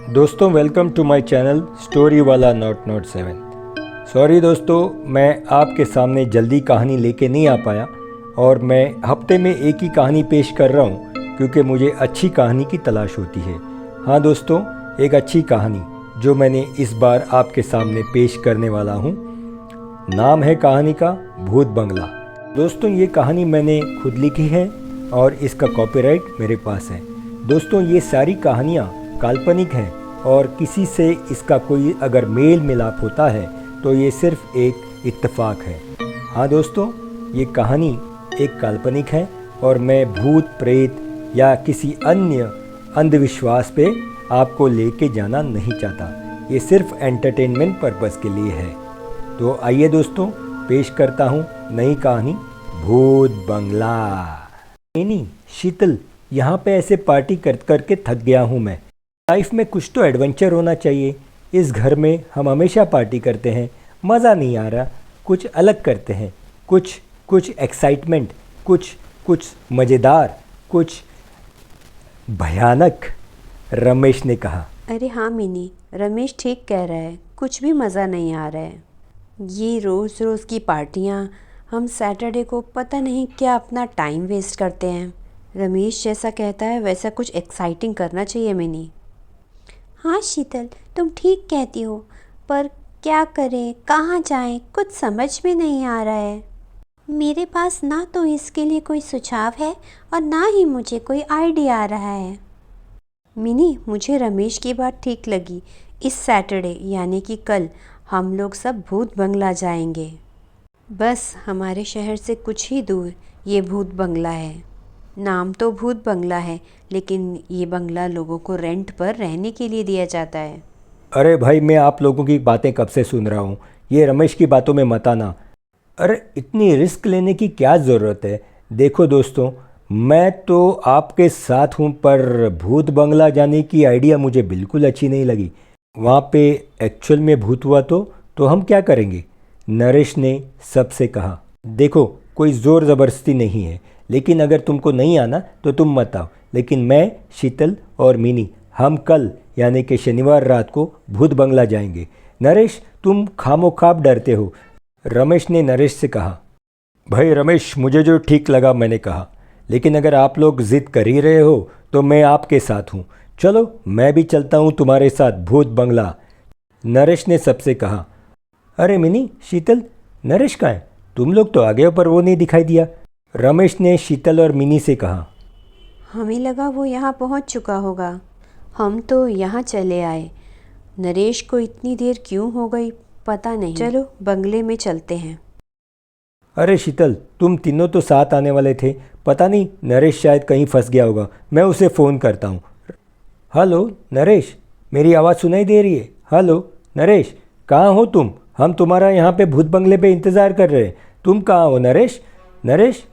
दोस्तों welcome to my channel story वाला not not 7। Sorry दोस्तों, मैं आपके सामने जल्दी कहानी लेके नहीं आ पाया और मैं हफ्ते में एक ही कहानी पेश कर रहा हूँ क्योंकि मुझे अच्छी कहानी की तलाश होती है। हाँ दोस्तों, एक अच्छी कहानी जो मैंने इस बार आपके सामने पेश करने वाला हूँ। नाम है कहानी का भूत बंगला। दोस्तों ये कहानी मैंने खुद लिखी है और इसका कॉपीराइट मेरे पास है। दोस्तों ये सारी कहानियाँ काल्पनिक हैं और किसी से इसका कोई अगर मेल मिलाप होता है तो ये सिर्फ एक इत्तेफाक है। हाँ दोस्तों, ये कहानी एक काल्पनिक है और मैं भूत प्रेत या किसी अन्य अंधविश्वास पे आपको लेके जाना नहीं चाहता। ये सिर्फ एंटरटेनमेंट पर्पस के लिए है। तो आइए दोस्तों, पेश करता हूँ नई कहानी भूत बंगला। नहीं शीतल, यहाँ पे ऐसे पार्टी कर करके थक गया हूँ मैं। लाइफ में कुछ तो एडवेंचर होना चाहिए। इस घर में हम हमेशा पार्टी करते हैं, मज़ा नहीं आ रहा। कुछ अलग करते हैं, कुछ एक्साइटमेंट, कुछ मज़ेदार, कुछ भयानक। रमेश ने कहा। अरे हाँ मिनी, रमेश ठीक कह रहा है, कुछ भी मज़ा नहीं आ रहा है। ये रोज़ रोज़ की पार्टियाँ, हम सैटरडे को पता नहीं क्या अपना टाइम वेस्ट करते हैं। रमेश जैसा कहता है वैसा कुछ एक्साइटिंग करना चाहिए मिनी। हाँ शीतल, तुम ठीक कहती हो, पर क्या करें, कहाँ जाएं, कुछ समझ में नहीं आ रहा है। मेरे पास ना तो इसके लिए कोई सुझाव है और ना ही मुझे कोई आइडिया आ रहा है। मिनी, मुझे रमेश की बात ठीक लगी। इस सैटरडे यानी कि कल हम लोग सब भूत बंगला जाएंगे। बस हमारे शहर से कुछ ही दूर ये भूत बंगला है। नाम तो भूत बंगला है, लेकिन ये बंगला लोगों को रेंट पर रहने के लिए दिया जाता है। अरे भाई, मैं आप लोगों की बातें कब से सुन रहा हूँ, ये रमेश की बातों में मत आना। अरे इतनी रिस्क लेने की क्या ज़रूरत है। देखो दोस्तों, मैं तो आपके साथ हूँ, पर भूत बंगला जाने की आइडिया मुझे बिल्कुल अच्छी नहीं लगी। वहाँ पे एक्चुअल में भूत हुआ तो हम क्या करेंगे। नरेश ने सबसे कहा। देखो, कोई ज़ोर ज़बरदस्ती नहीं है, लेकिन अगर तुमको नहीं आना तो तुम मत आओ। लेकिन मैं, शीतल और मिनी, हम कल यानी कि शनिवार रात को भूत बंगला जाएंगे। नरेश, तुम खामोखाब डरते हो। रमेश ने नरेश से कहा। भाई रमेश, मुझे जो ठीक लगा मैंने कहा, लेकिन अगर आप लोग ज़िद कर ही रहे हो तो मैं आपके साथ हूँ। चलो मैं भी चलता हूँ तुम्हारे साथ भूत बंगला। नरेश ने सबसे कहा। अरे मिनी, शीतल, नरेश कहाँ है? तुम लोग तो आगे पर वो नहीं दिखाई दिया। रमेश ने शीतल और मिनी से कहा। हमें लगा वो यहाँ पहुँच चुका होगा, हम तो यहाँ चले आए। नरेश को इतनी देर क्यों हो गई पता नहीं। चलो बंगले में चलते हैं। अरे शीतल, तुम तीनों तो साथ आने वाले थे। पता नहीं, नरेश शायद कहीं फंस गया होगा। मैं उसे फ़ोन करता हूँ। हेलो नरेश, मेरी आवाज़ सुनाई दे रही है? हेलो नरेश, कहाँ हो तुम? हम तुम्हारा यहाँ पे भूत बंगले पे इंतज़ार कर रहे हैं। तुम कहाँ हो नरेश? नरेश,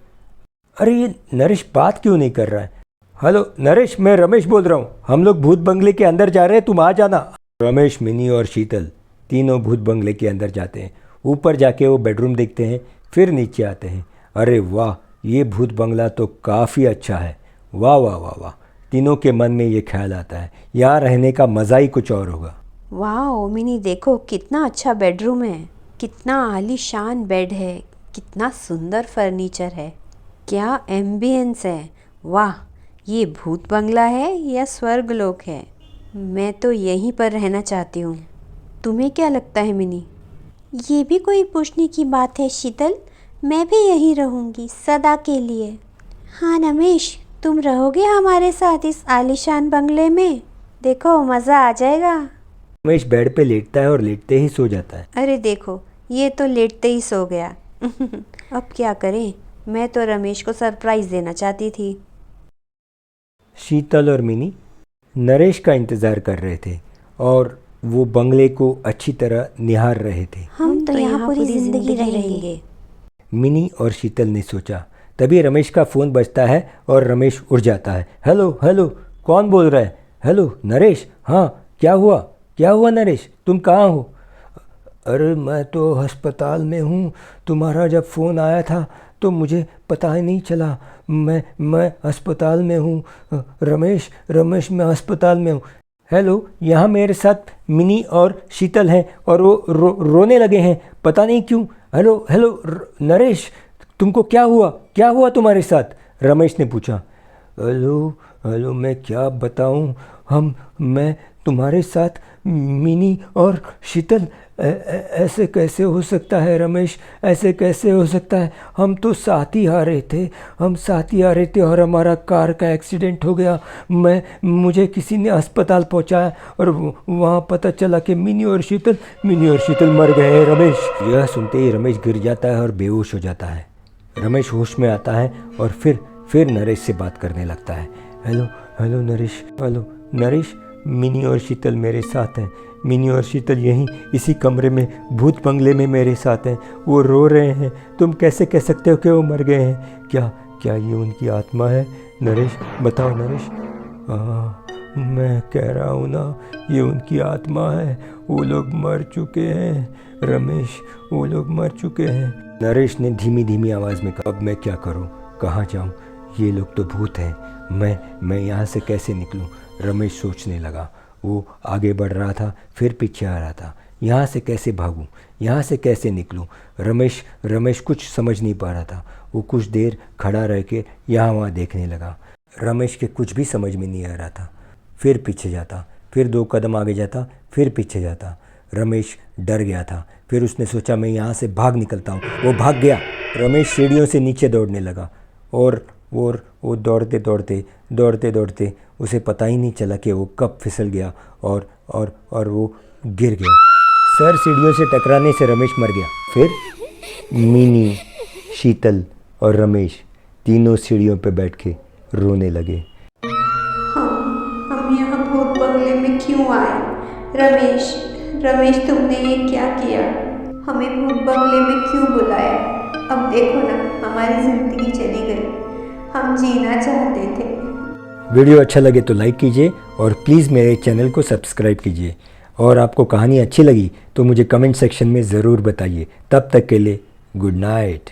अरे ये नरेश बात क्यों नहीं कर रहा है? हेलो नरेश, मैं रमेश बोल रहा हूँ। हम लोग भूत बंगले के अंदर जा रहे हैं, तुम आ जाना। रमेश, मिनी और शीतल तीनों भूत बंगले के अंदर जाते हैं। ऊपर जाके वो बेडरूम देखते हैं, फिर नीचे आते हैं। अरे वाह, ये भूत बंगला तो काफ़ी अच्छा है। वाह वाह वाह वाह। तीनों के मन में ये ख्याल आता है, यहाँ रहने का मज़ा ही कुछ और होगा। वाह मिनी, देखो कितना अच्छा बेडरूम है, कितना आलीशान बेड है, कितना सुंदर फर्नीचर है, क्या एम्बियंस है। वाह, ये भूत बंगला है या स्वर्गलोक है? मैं तो यहीं पर रहना चाहती हूँ। तुम्हें क्या लगता है मिनी? ये भी कोई पूछने की बात है शीतल, मैं भी यहीं रहूँगी सदा के लिए। हाँ रमेश, तुम रहोगे हमारे साथ इस आलीशान बंगले में? देखो मज़ा आ जाएगा। रमेश बेड पे लेटता है और लेटते ही सो जाता है। अरे देखो, ये तो लेटते ही सो गया। अब क्या करें, मैं तो रमेश को सरप्राइज़ देना चाहती थी। शीतल और मिनी नरेश का इंतज़ार कर रहे थे और वो बंगले को अच्छी तरह निहार रहे थे। हम तो यहाँ पूरी ज़िंदगी रहेंगे। मिनी और शीतल ने सोचा। तभी रमेश का फ़ोन बजता है और रमेश उठ जाता है। हेलो हेलो, कौन बोल रहा है? हेलो नरेश, हाँ क्या हुआ नरेश, तुम कहाँ हो? अरे मैं तो अस्पताल में हूँ। तुम्हारा जब फ़ोन आया था तो मुझे पता ही नहीं चला। मैं अस्पताल में हूँ। रमेश मैं अस्पताल में हूँ। हेलो, यहाँ मेरे साथ मिनी और शीतल हैं और वो रोने लगे हैं, पता नहीं क्यों। हेलो हेलो नरेश, तुमको क्या हुआ तुम्हारे साथ? रमेश ने पूछा। हेलो हेलो, मैं क्या बताऊँ, मैं तुम्हारे साथ मिनी और शीतल, ऐसे कैसे हो सकता है रमेश, ऐसे कैसे हो सकता है? हम तो साथ ही आ रहे थे और हमारा कार का एक्सीडेंट हो गया। मुझे किसी ने अस्पताल पहुंचाया और वहाँ पता चला कि मिनी और शीतल मर गए हैं रमेश। यह सुनते ही रमेश गिर जाता है और बेहोश हो जाता है। रमेश होश में आता है और फिर नरेश से बात करने लगता है। हेलो हेलो नरेश, मिनी और शीतल मेरे साथ हैं। मिनी और शीतल यहीं इसी कमरे में भूत बंगले में मेरे साथ हैं। वो रो रहे हैं। तुम कैसे कह सकते हो कि वो मर गए हैं? क्या ये उनकी आत्मा है? नरेश बताओ नरेश। मैं कह रहा हूँ ना, ये उनकी आत्मा है। वो लोग मर चुके हैं रमेश, वो लोग मर चुके हैं। नरेश ने धीमी धीमी आवाज़ में कहा। अब मैं क्या करूँ, कहाँ जाऊँ? ये लोग तो भूत हैं। मैं यहाँ से कैसे निकलूँ? रमेश सोचने लगा। वो आगे बढ़ रहा था, फिर पीछे आ रहा था। यहाँ से कैसे भागूं, यहाँ से कैसे निकलूं? रमेश कुछ समझ नहीं पा रहा था। वो कुछ देर खड़ा रह के यहाँ वहाँ देखने लगा। रमेश के कुछ भी समझ में नहीं आ रहा था। फिर पीछे जाता, फिर 2 कदम आगे जाता, फिर पीछे जाता। रमेश डर गया था। फिर उसने सोचा मैं यहाँ से भाग निकलता हूँ। वो भाग गया। रमेश सीढ़ियों से नीचे दौड़ने लगा और वो दौड़ते दौड़ते उसे पता ही नहीं चला कि वो कब फिसल गया और वो गिर गया। सर सीढ़ियों से टकराने से रमेश मर गया। फिर मिनी, शीतल और रमेश तीनों सीढ़ियों पे बैठ के रोने लगे। हम यहाँ भूत बंगले में क्यों आए? रमेश तुमने ये क्या किया? हमें भूत बंगले में क्यों बुलाया? अब देखो ना, हमारी ज़िंदगी चली गई। हम जीना चाहते थे। वीडियो अच्छा लगे तो लाइक कीजिए और प्लीज़ मेरे चैनल को सब्सक्राइब कीजिए। और आपको कहानी अच्छी लगी तो मुझे कमेंट सेक्शन में ज़रूर बताइए। तब तक के लिए गुड नाइट।